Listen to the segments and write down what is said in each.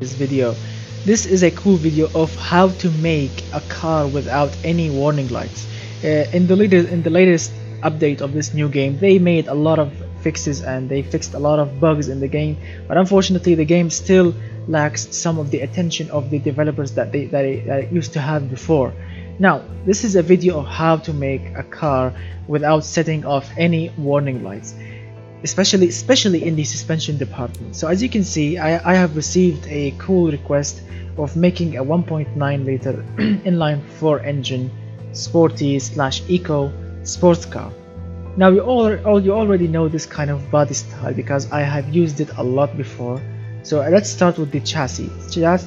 this video. This is a cool video of how to make a car without any warning lights. In the latest update of this new game, they made a lot of fixes and they fixed a lot of bugs in the game, but unfortunately the game still lacks some of the attention of the developers that it used to have before. Now this is a video of how to make a car without setting off any warning lights, especially in the suspension department. So as you can see, I have received a cool request of making a 1.9 liter inline 4 engine sporty / eco sports car. Now you already know this kind of body style because I have used it a lot before. So let's start with the chassis.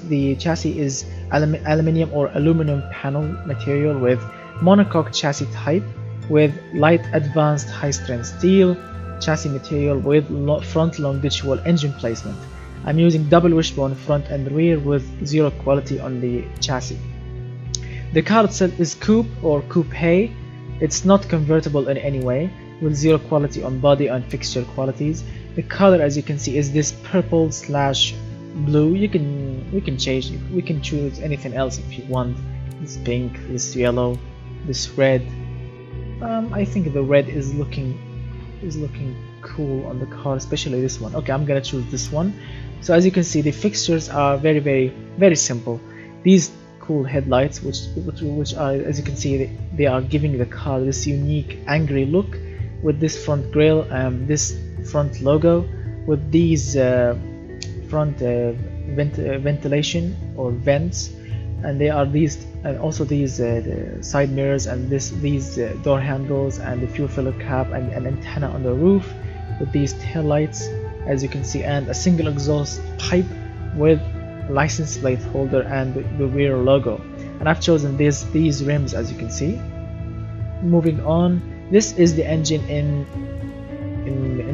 The chassis is aluminium or aluminum panel material with monocoque chassis type with light advanced high strength steel chassis material with front longitudinal engine placement. I'm using double wishbone front and rear with zero quality on the chassis. The car itself is coupe or coupe. It's not convertible in any way, with zero quality on body and fixture qualities. The color, as you can see, is this purple / blue. We can change. We can choose anything else if you want. This pink, this yellow, this red. I think the red is looking cool on the car, especially this one. Okay, I'm gonna choose this one. So as you can see, the fixtures are very simple. These cool headlights, which are, as you can see, they are giving the car this unique angry look with this front grille, this front logo, with these front ventilation or vents, and they are these, and also these side mirrors, and these door handles, and the fuel filler cap, and an antenna on the roof with these tail lights, as you can see, and a single exhaust pipe with license plate holder and the rear logo. And I've chosen these rims, as you can see. Moving on, this is the engine in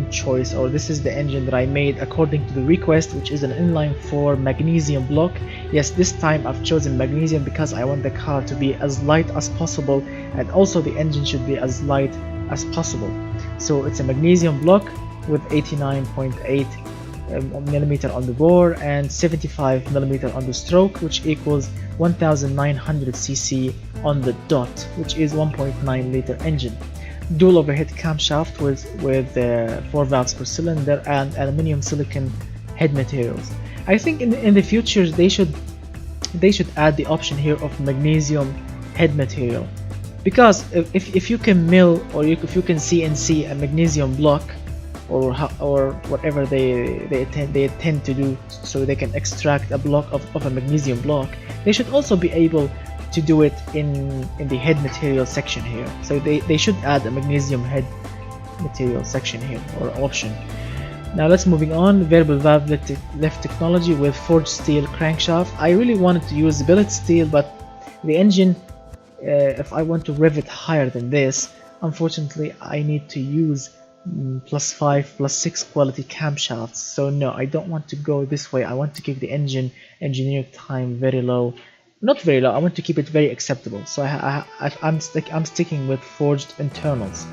choice, or this is the engine that I made according to the request, which is an inline 4 magnesium block. Yes, this time I've chosen magnesium because I want the car to be as light as possible, and also the engine should be as light as possible. So it's a magnesium block with 89.8 millimeter on the bore and 75 millimeter on the stroke, which equals 1900 cc on the dot, which is 1.9 liter engine. Dual overhead camshaft with 4 valves per cylinder and aluminium silicon head materials. I think in the future they should add the option here of magnesium head material, because if you can mill, or if you can CNC a magnesium block, or whatever they tend to do, so they can extract a block of a magnesium block, they should also be able to do it in the head material section here. So they should add a magnesium head material section here, or option. Now let's moving on. Variable valve lift technology with forged steel crankshaft. I really wanted to use billet steel, but the engine, if I want to rev it higher than this, unfortunately I need to use +5 +6 quality camshafts. So no, I don't want to go this way. I want to keep the engine engineering time very low. Not very low, I want to keep it very acceptable. So I'm sticking with forged internals.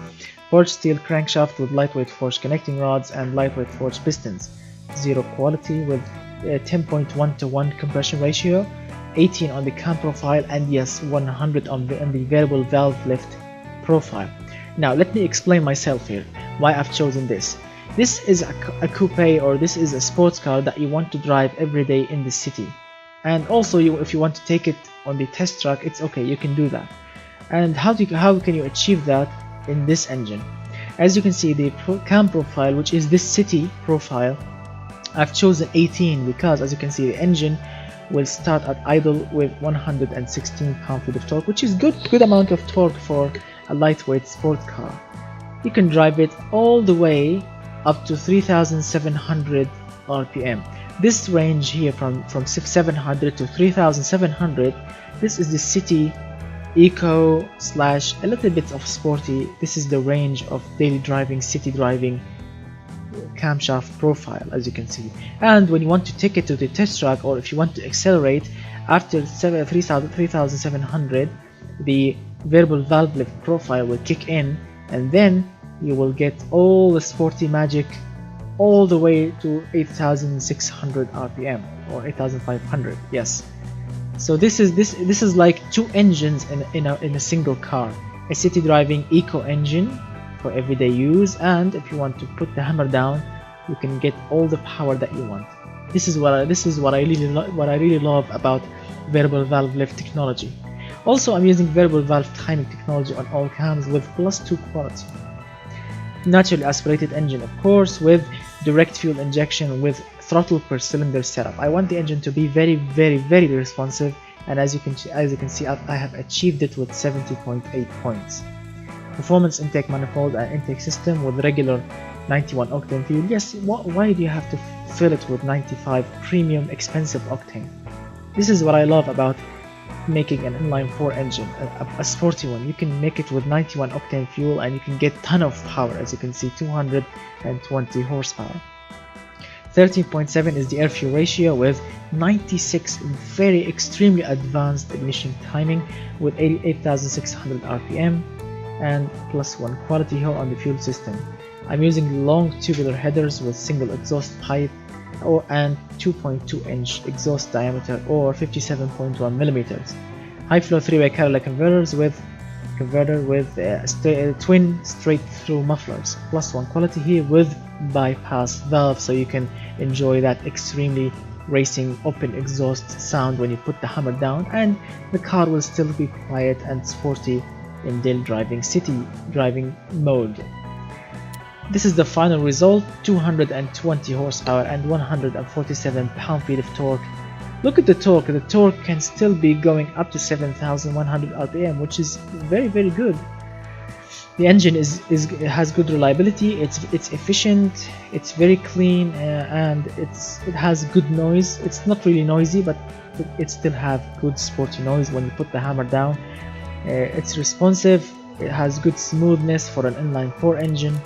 Forged steel crankshaft with lightweight forged connecting rods and lightweight forged pistons. Zero quality with 10.1:1 compression ratio, 18 on the cam profile, and yes, 100 on the variable valve lift profile. Now let me explain myself here, why I've chosen this. This is a coupe, or this is a sports car that you want to drive every day in the city. And also, if you want to take it on the test track, it's okay, you can do that. And how can you achieve that in this engine? As you can see, the cam profile, which is this city profile, I've chosen 18 because, as you can see, the engine will start at idle with 116 pound-feet of torque, which is good amount of torque for a lightweight sport car. You can drive it all the way up to 3700 RPM. This range here from 700 to 3700, this is the city eco / a little bit of sporty. This is the range of daily driving, city driving camshaft profile, as you can see. And when you want to take it to the test track, or if you want to accelerate after 3700, the variable valve lift profile will kick in, and then you will get all the sporty magic all the way to 8,600 rpm or 8,500. Yes, so this is like two engines in a single car: a city driving eco engine for everyday use, and if you want to put the hammer down, you can get all the power that you want. This is what I really love about variable valve lift technology. Also, I'm using variable valve timing technology on all cams with +2 quality. Naturally aspirated engine, of course, with direct fuel injection with throttle per cylinder setup. I want the engine to be very responsive, and as you can see, I have achieved it with 70.8 points. Performance intake manifold and intake system with regular 91 octane fuel. Yes, why do you have to fill it with 95 premium expensive octane? This is what I love about making an inline 4 engine, a sporty one. You can make it with 91 octane fuel and you can get ton of power. As you can see, 220 horsepower. 13.7 is the air fuel ratio with 96 very extremely advanced ignition timing with 88,600 rpm and +1 quality here on the fuel system. I'm using long tubular headers with single exhaust pipe and 2.2 inch exhaust diameter or 57.1 millimeters. High flow 3-way catalytic converter with twin straight through mufflers. +1 quality here with bypass valve, so you can enjoy that extremely racing open exhaust sound when you put the hammer down, and the car will still be quiet and sporty in daily driving, city driving mode. This is the final result: 220 horsepower and 147 pound-feet of torque. Look at the torque. The torque can still be going up to 7,100 rpm, which is very good. The engine has good reliability. It's efficient. It's very clean, and it has good noise. It's not really noisy, but it still have good sporty noise when you put the hammer down. It's responsive. It has good smoothness for an inline 4 engine.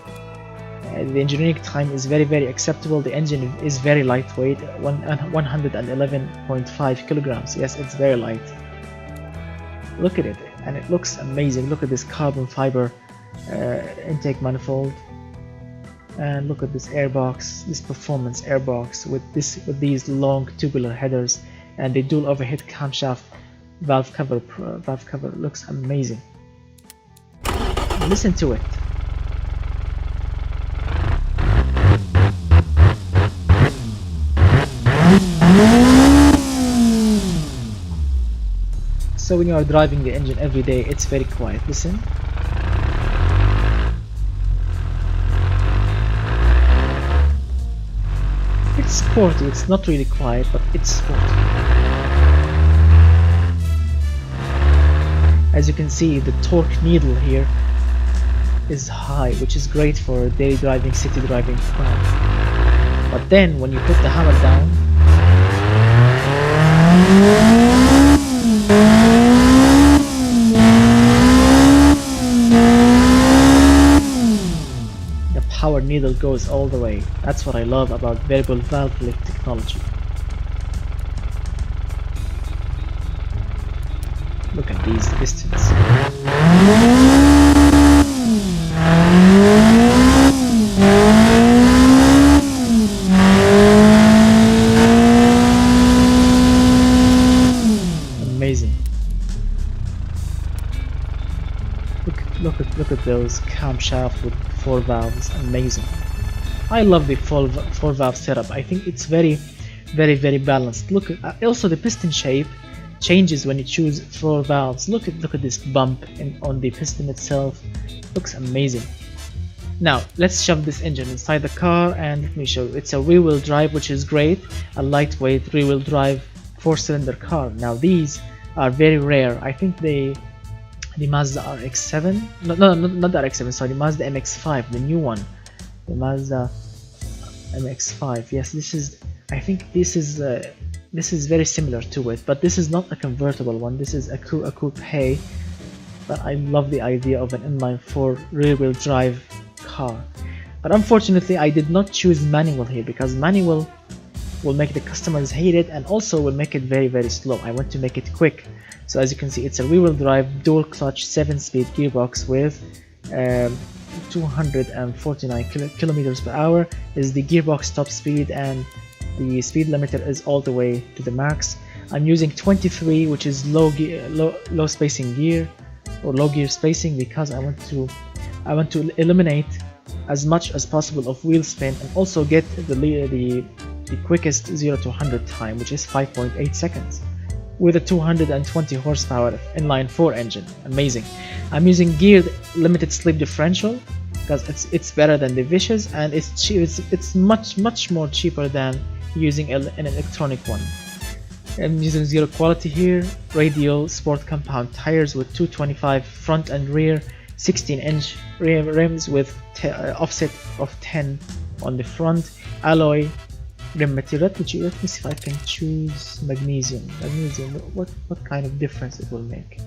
The engineering time is very acceptable. The engine is very lightweight, 111.5 kilograms. Yes, it's very light. Look at it, and it looks amazing. Look at this carbon fiber intake manifold, and look at this airbox, this performance airbox with these long tubular headers and the dual overhead camshaft valve cover. Looks amazing. Listen to it. So when you are driving the engine every day, it's very quiet. Listen. It's sporty. It's not really quiet, but it's sporty. As you can see, the torque needle here is high, which is great for daily driving, city driving cars. But then when you put the hammer down, the power needle goes all the way. That's what I love about variable valve lift technology. Look at these pistons. Amazing. Look at those camshaft with 4 valves. Amazing. I love the 4 valve setup. I think it's very balanced. Look at also the piston shape changes when you choose 4 valves. Look at this bump on the piston itself. Looks amazing. Now let's shove this engine inside the car and let me show you. It's a rear-wheel drive, which is great. A lightweight rear-wheel drive 4-cylinder car. Now these are very rare. I think the Mazda RX-7, not the RX-7, sorry, the Mazda MX-5, the new one, the Mazda MX-5. Yes, I think this is very similar to it, but this is not a convertible one. This is a coupe. But I love the idea of an inline 4 rear-wheel drive car. But unfortunately, I did not choose manual here because manual will make the customers hate it and also will make it very slow. I want to make it quick. So as you can see, it's a rear-wheel drive dual clutch 7-speed gearbox with 249 kilometers per hour is the gearbox top speed, and the speed limiter is all the way to the max. I'm using 23, which is low spacing gear, or low gear spacing, because I want to eliminate as much as possible of wheel spin, and also get the quickest 0 to 100 time, which is 5.8 seconds with a 220 horsepower inline 4 engine. Amazing. I'm using geared limited slip differential because it's better than the vicious, and it's much more cheaper than using an electronic one. I'm using zero quality here, radial sport compound tires with 225 front and rear, 16-inch rear rims with offset of 10 on the front, alloy rim material. Let me see if I can choose magnesium. What kind of difference it will make?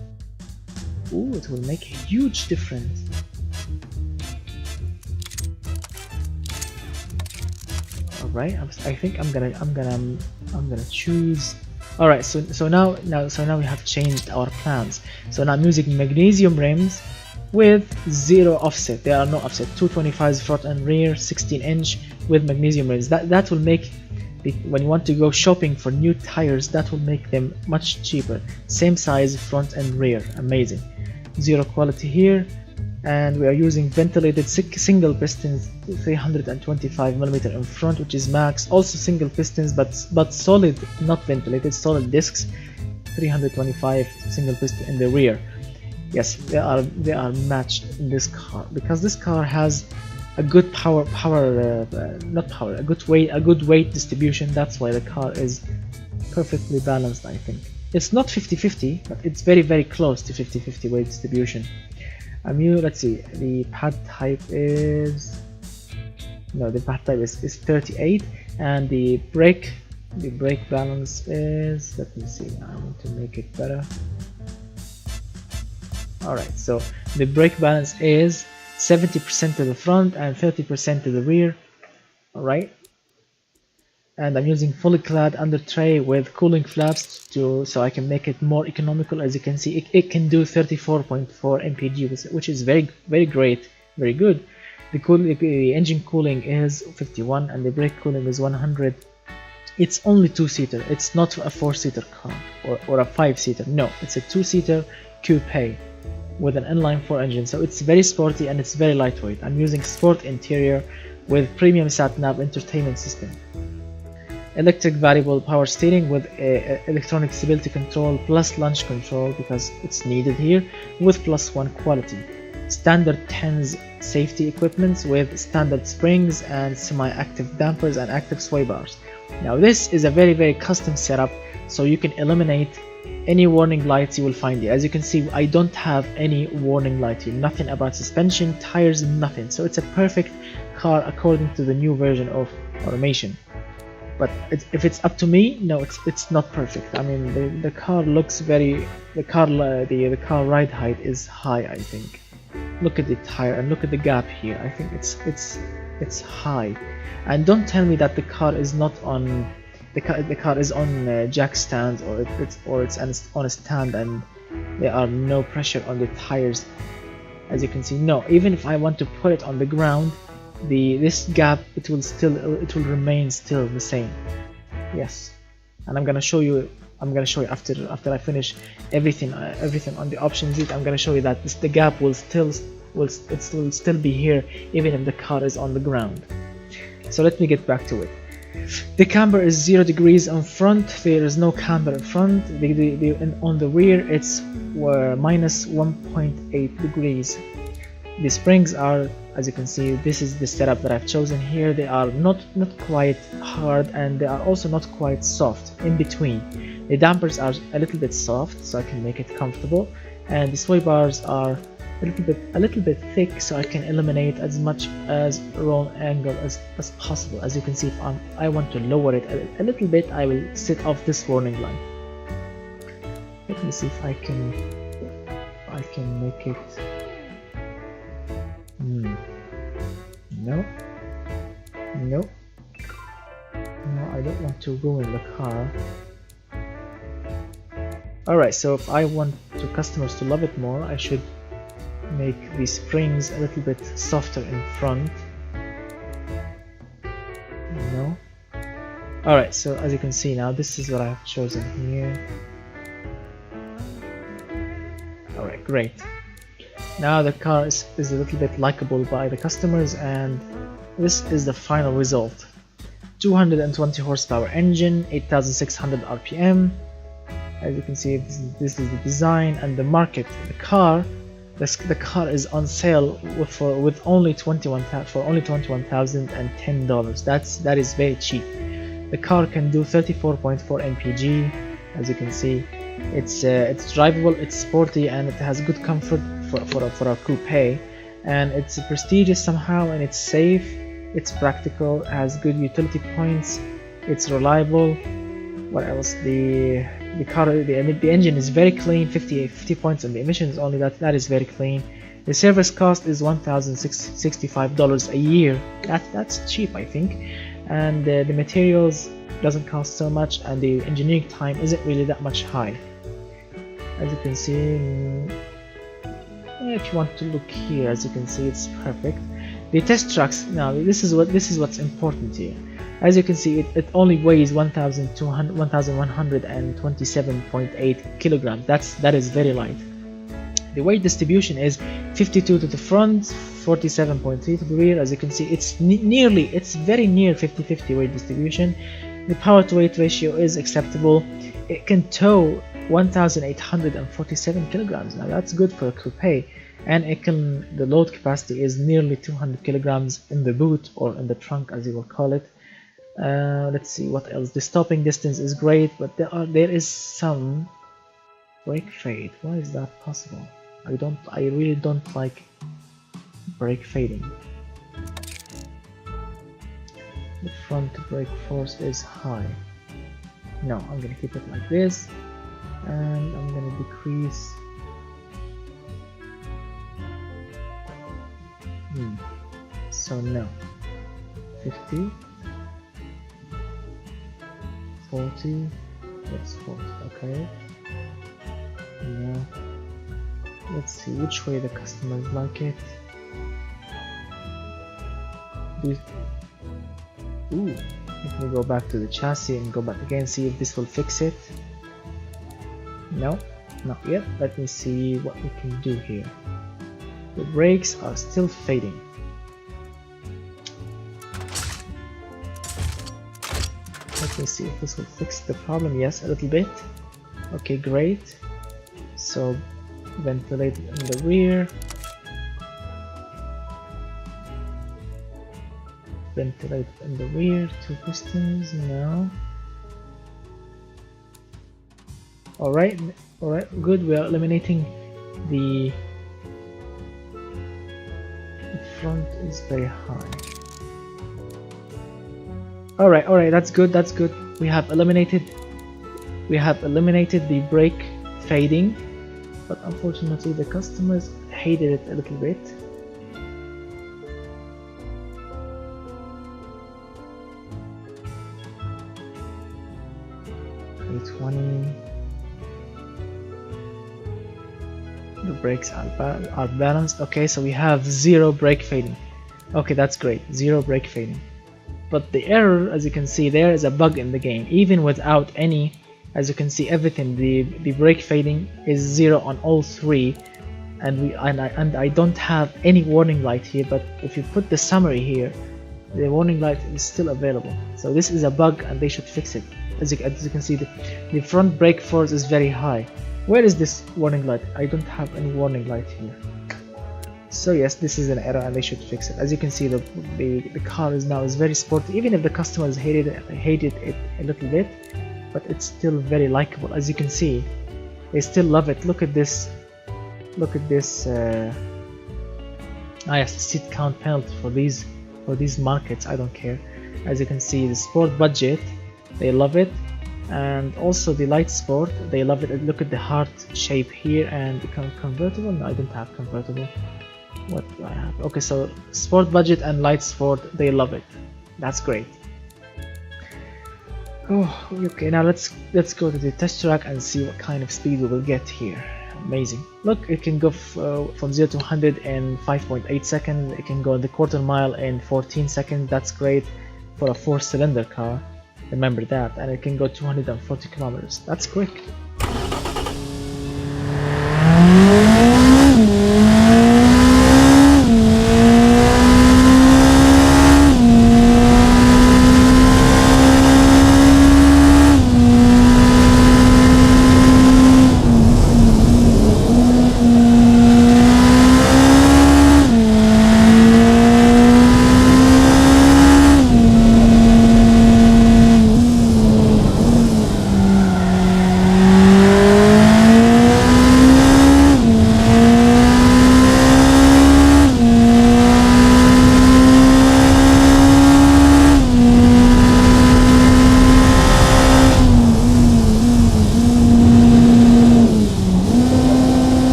Ooh, it will make a huge difference. All right, I think I'm gonna choose. All right, so now we have changed our plans. So now I'm using magnesium rims with zero offset. There are no offset. 225s front and rear, 16-inch with magnesium rims. That will make when you want to go shopping for new tires, that will make them much cheaper. Same size front and rear. Amazing. Zero quality here, and we are using ventilated single pistons, 325mm in front, which is max. Also single pistons, but solid, not ventilated, solid discs. 325 single piston in the rear. Yes, they are matched in this car, because this car has a good a good weight distribution. That's why the car is perfectly balanced, I think. It's not 50-50, but it's very close to 50-50 weight distribution. Let's see, the pad type is 38, and the brake balance is, let me see, I want to make it better. Alright, so the brake balance is 70% to the front and 30% to the rear. Alright, and I'm using fully clad under tray with cooling flaps so I can make it more economical. As you can see, it can do 34.4 mpg, which is very great, very good. The engine cooling is 51 and the brake cooling is 100. It's only 2-seater. It's not a 4-seater car or a 5-seater. No, it's a 2-seater coupe with an inline 4 engine, so it's very sporty and it's very lightweight. I'm using sport interior with premium sat-nav entertainment system, electric variable power steering with electronic stability control plus launch control because it's needed here, with +1 quality, standard TENS safety equipments with standard springs and semi-active dampers and active sway bars. Now this is a very custom setup, so you can eliminate any warning lights you will find here. As you can see, I don't have any warning light here, nothing about suspension, tires, nothing. So it's a perfect car according to the new version of automation. But if it's up to me, no, it's not perfect. I mean, the car looks the car ride height is high, I think. Look at the tire and look at the gap here. I think it's high. And don't tell me that the car is not on. The car is on jack stands, or it's on a stand and there are no pressure on the tires. As you can see, no. Even if I want to put it on the ground, this gap it will remain still the same. Yes, and I'm gonna show you after I finish everything on the options. I'm gonna show you that the gap will still be here even if the car is on the ground. So let me get back to it. The camber is 0 degrees on front. There is no camber in front. On the rear it's minus 1.8 degrees. The springs are, as you can see, this is the setup that I've chosen here. They are not quite hard and they are also not quite soft, in between. The dampers are a little bit soft, so I can make it comfortable, and the sway bars are a little bit thick, so I can eliminate as much as roll angle as possible. As you can see, if I want to lower it a little bit, I will set off this warning light. Let me see if I can make it. No, I don't want to ruin the car. Alright, so if I want customers to love it more, I should make these springs a little bit softer in front, you know. Alright, so as you can see now, this is what I've chosen here. Alright, great. Now the car is a little bit likable by the customers, and this is the final result. 220 horsepower engine, 8600 RPM. As you can see, this is the design and the market. The car is on sale with only $21,010. That is very cheap. The car can do 34.4 mpg. As you can see, it's drivable, it's sporty, and it has good comfort for a coupe. And it's prestigious somehow, and it's safe. It's practical, has good utility points, it's reliable. What else? The engine is very clean, 50 points on the emissions only. That is very clean. The service cost is $1,065 a year. That's cheap, I think. And the materials doesn't cost so much, and the engineering time isn't really that much high. As you can see, if you want to look here, as you can see, it's perfect. The test tracks, now this is what's important here. As you can see, it only weighs 1,127.8 kilograms. That is very light. The weight distribution is 52 to the front, 47.3 to the rear. As you can see, it's very near 50-50 weight distribution. The power to weight ratio is acceptable. It can tow 1,847 kilograms. Now that's good for a coupe. And the load capacity is nearly 200 kilograms in the boot, or in the trunk as you will call it. Let's see what else. The stopping distance is great, but there is some brake fade. Why is that possible? I really don't like brake fading. The front brake force is high. No, I'm gonna keep it like this, and I'm gonna decrease. So no, 50, 40, that's 40, okay. Now, let's see which way the customers like it. Ooh, let me go back to the chassis and go back again, see if this will fix it. No, not yet. Let me see what we can do here. The brakes are still fading. Let me see if this will fix the problem. Yes, a little bit. Okay, great. So ventilate in the rear. Ventilate in the rear. 2 pistons now. Alright, good. We are eliminating the front is very high. Alright, that's good, We have eliminated the brake fading, but unfortunately the customers hated it a little bit. The brakes are balanced. Okay, so we have 0 brake fading. Okay, that's great, 0 brake fading. But the error, as you can see, there is a bug in the game. Even without any, as you can see, everything, the brake fading is 0 on all 3, and I don't have any warning light here. But if you put the summary here, the warning light is still available. So this is a bug, and they should fix it. As you can see, the front brake force is very high. Where is this warning light? I don't have any warning light here. So yes, this is an error, and they should fix it. As you can see, the car is very sporty. Even if the customers hated it a little bit, but it's still very likable. As you can see, they still love it. Look at this. Yes, seat count penalty for these markets. I don't care. As you can see, the sport budget, they love it. And also the light sport, they love it. Look at the heart shape here, and the convertible. No, I don't have convertible. What do I have? Okay, so sport budget and light sport, they love it. That's great. Oh, okay. Now let's go to the test track and see what kind of speed we will get here. amazing. Look, it can go from 0 to 100 in 5.8 seconds. It can go in the quarter mile in 14 seconds. That's great for a 4-cylinder car, remember that. And it can go 240 kilometers. That's quick.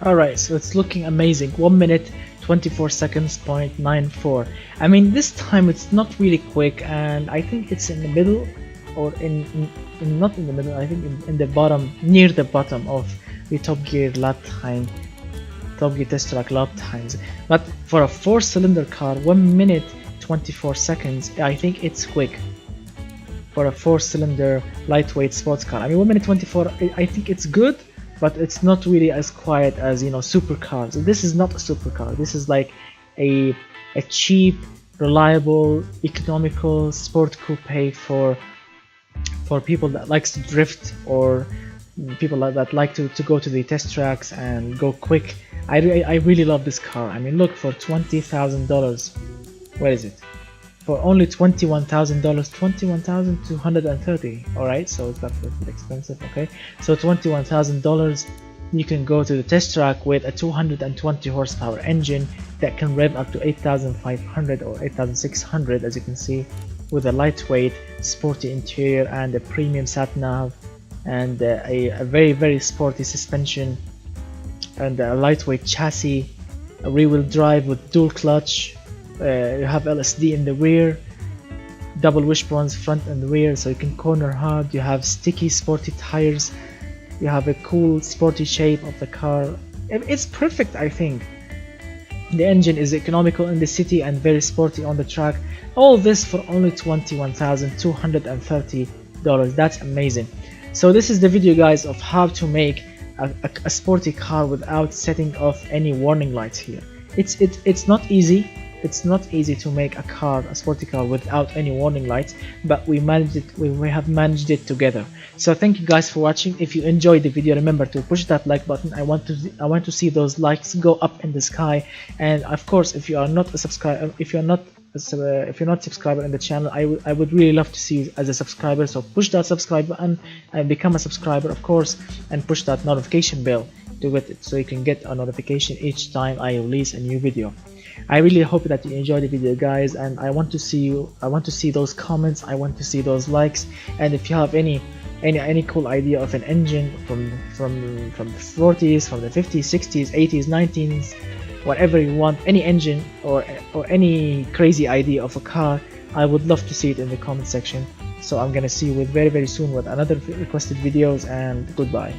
Alright, so it's looking amazing. 1 minute 24 seconds, 0.94. I mean, this time it's not really quick, and I think it's in the middle, or not in the middle, I think in the bottom, near the bottom of the Top Gear lap time, Top Gear test track lap times. But for a 4-cylinder car, 1 minute 24 seconds, I think it's quick for a 4-cylinder lightweight sports car. I mean, 1 minute 24, I think it's good, but it's not really as quiet as, you know, supercars. This is not a supercar. This is like a cheap, reliable, economical sport coupe for people that likes to drift, or people that like to go to the test tracks and go quick. I really love this car. I mean, look, for $20,000, where is it? For only $21,000, $21,230. All right, so it's not a bit expensive. Okay, so $21,000, you can go to the test track with a 220 horsepower engine that can rev up to 8,500 or 8,600, as you can see, with a lightweight, sporty interior and a premium sat nav, and a very sporty suspension, and a lightweight chassis, a rear-wheel drive with dual clutch. You have LSD in the rear, double wishbones front and rear, so you can corner hard. You have sticky sporty tires. You have a cool sporty shape of the car. It's perfect, I think. The engine is economical in the city and very sporty on the track. All this for only $21,230. That's amazing. So this is the video, guys, of how to make a sporty car without setting off any warning lights here. It's not easy. It's not easy to make a sporty car without any warning lights, but we managed it. We have managed it together. So thank you guys for watching. If you enjoyed the video, remember to push that like button. I want to see those likes go up in the sky. And of course, if you are not a subscriber, if you're not subscriber in the channel, I would really love to see you as a subscriber. So push that subscribe button and become a subscriber, of course, and push that notification bell to get it, so you can get a notification each time I release a new video. I really hope that you enjoyed the video, guys, and I want to see those comments. I want to see those likes. And if you have any cool idea of an engine from the 40s, from the 50s, 60s, 80s, 90s, whatever you want, any engine or any crazy idea of a car, I would love to see it in the comment section. So I'm gonna see you very soon with another requested videos, and goodbye.